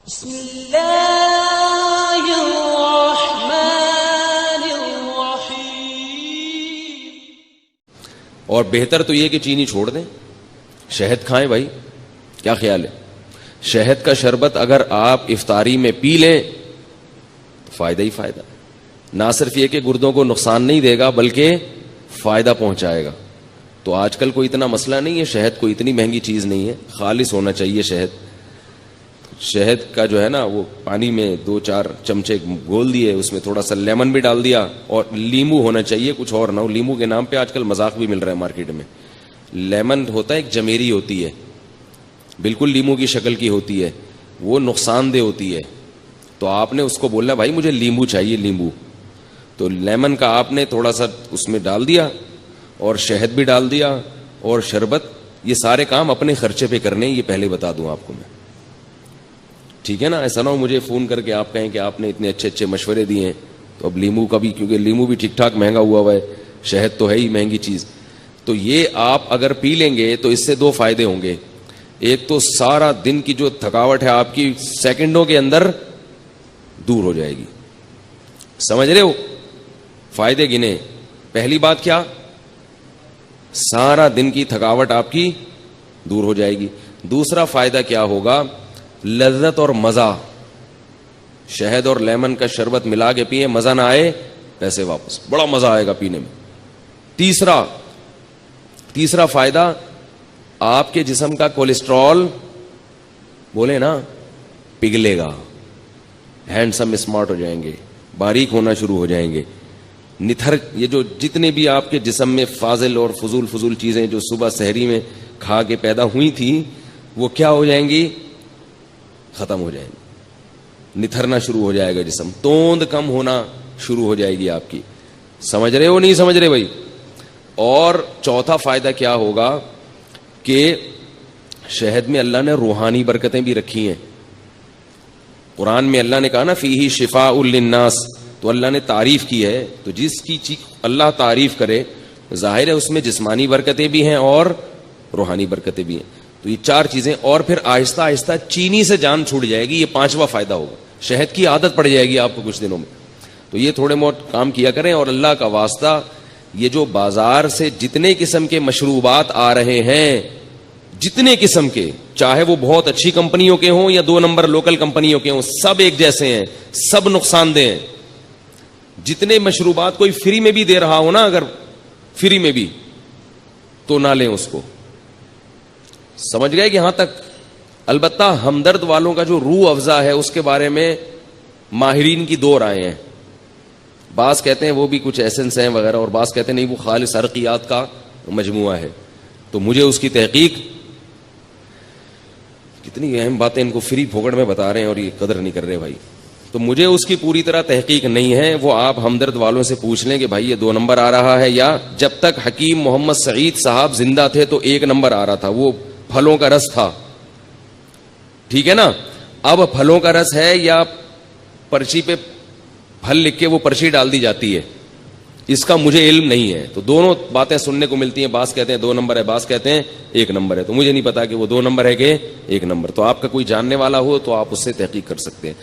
بسم اللہ الرحمن الرحیم. اور بہتر تو یہ کہ چینی چھوڑ دیں, شہد کھائیں بھائی. کیا خیال ہے؟ شہد کا شربت اگر آپ افطاری میں پی لیں تو فائدہ ہی فائدہ. نہ صرف یہ کہ گردوں کو نقصان نہیں دے گا بلکہ فائدہ پہنچائے گا. تو آج کل کوئی اتنا مسئلہ نہیں ہے, شہد کوئی اتنی مہنگی چیز نہیں ہے, خالص ہونا چاہیے شہد. شہد کا جو ہے نا وہ پانی میں 2-4 چمچے گھول دیے, اس میں تھوڑا سا لیمن بھی ڈال دیا, اور لیمو ہونا چاہیے, کچھ اور نہ ہو. لیمو کے نام پہ آج کل مذاق بھی مل رہا ہے مارکیٹ میں. لیمن ہوتا ہے ایک جمیری ہوتی ہے, بالکل لیمو کی شکل کی ہوتی ہے, وہ نقصان دہ ہوتی ہے. تو آپ نے اس کو بولنا بھائی مجھے لیمو چاہیے, لیمو. تو لیمن کا آپ نے تھوڑا سا اس میں ڈال دیا, اور شہد بھی ڈال دیا, اور شربت. یہ سارے کام اپنے خرچے پہ کرنے, یہ پہلے بتا دوں آپ کو میں, ٹھیک ہے نا. ایسا نہ ہو مجھے فون کر کے آپ کہیں کہ آپ نے اتنے اچھے اچھے مشورے دیے ہیں. تو اب لیمو کا بھی, کیونکہ لیمو بھی ٹھیک ٹھاک مہنگا ہوا ہے, شہد تو ہے ہی مہنگی چیز. تو یہ آپ اگر پی لیں گے تو اس سے 2 فائدے ہوں گے. ایک تو سارا دن کی جو تھکاوٹ ہے آپ کی سیکنڈوں کے اندر دور ہو جائے گی. سمجھ رہے ہو؟ فائدے گنے. پہلی بات کیا؟ سارا دن کی تھکاوٹ آپ کی دور ہو جائے گی. دوسرا فائدہ کیا ہوگا؟ لذت اور مزہ. شہد اور لیمن کا شربت ملا کے پیئے, مزہ نہ آئے پیسے واپس, بڑا مزہ آئے گا پینے میں. تیسرا فائدہ, آپ کے جسم کا کولیسٹرول بولے نا پگھلے گا, ہینڈسم اسمارٹ ہو جائیں گے, باریک ہونا شروع ہو جائیں گے. نتھر, یہ جو جتنے بھی آپ کے جسم میں فاضل اور فضول چیزیں جو صبح سحری میں کھا کے پیدا ہوئی تھیں, وہ کیا ہو جائیں گی؟ ختم ہو جائیں گے. نتھرنا شروع ہو جائے گا جسم, توند کم ہونا شروع ہو جائے گی آپ کی. سمجھ رہے ہو نہیں سمجھ رہے بھائی؟ اور چوتھا فائدہ کیا ہوگا کہ شہد میں اللہ نے روحانی برکتیں بھی رکھی ہیں. قرآن میں اللہ نے کہا نا فیہ شفاء للناس, تو اللہ نے تعریف کی ہے. تو جس کی چیز اللہ تعریف کرے, ظاہر ہے اس میں جسمانی برکتیں بھی ہیں اور روحانی برکتیں بھی ہیں. تو یہ 4 چیزیں, اور پھر آہستہ آہستہ چینی سے جان چھوٹ جائے گی. یہ 5واں فائدہ ہوگا, شہد کی عادت پڑ جائے گی آپ کو کچھ دنوں میں. تو یہ تھوڑے بہت کام کیا کریں. اور اللہ کا واسطہ, یہ جو بازار سے جتنے قسم کے مشروبات آ رہے ہیں, جتنے قسم کے, چاہے وہ بہت اچھی کمپنیوں کے ہوں یا 2 نمبر لوکل کمپنیوں کے ہوں, سب ایک جیسے ہیں, سب نقصان دہ ہیں. جتنے مشروبات کوئی فری میں بھی دے رہا ہو نا, اگر فری میں بھی, تو نہ لیں اس کو. سمجھ گئے کہ یہاں تک؟ البتہ ہمدرد والوں کا جو روح افزا ہے اس کے بارے میں ماہرین کی 2 رائے ہیں. بعض کہتے ہیں وہ بھی کچھ ایسنس ہیں وغیرہ, اور بعض کہتے ہیں نہیں وہ خالص عرقیات کا مجموعہ ہے. تو مجھے اس کی تحقیق, کتنی اہم باتیں ان کو فری پھوکڑ میں بتا رہے ہیں اور یہ قدر نہیں کر رہے بھائی. تو مجھے اس کی پوری طرح تحقیق نہیں ہے. وہ آپ ہمدرد والوں سے پوچھ لیں کہ بھائی یہ 2 نمبر آ رہا ہے, یا جب تک حکیم محمد سعید صاحب زندہ تھے تو 1 نمبر آ رہا تھا, وہ پھلوں کا رس تھا. ٹھیک ہے نا؟ اب پھلوں کا رس ہے یا پرچی پہ پھل لکھ کے وہ پرچی ڈال دی جاتی ہے, اس کا مجھے علم نہیں ہے. تو دونوں باتیں سننے کو ملتی ہیں. بعض کہتے ہیں 2 نمبر ہے, بعض کہتے ہیں 1 نمبر ہے. تو مجھے نہیں پتا کہ وہ 2 نمبر ہے کہ 1 نمبر. تو آپ کا کوئی جاننے والا ہو تو آپ اس سے تحقیق کر سکتے ہیں.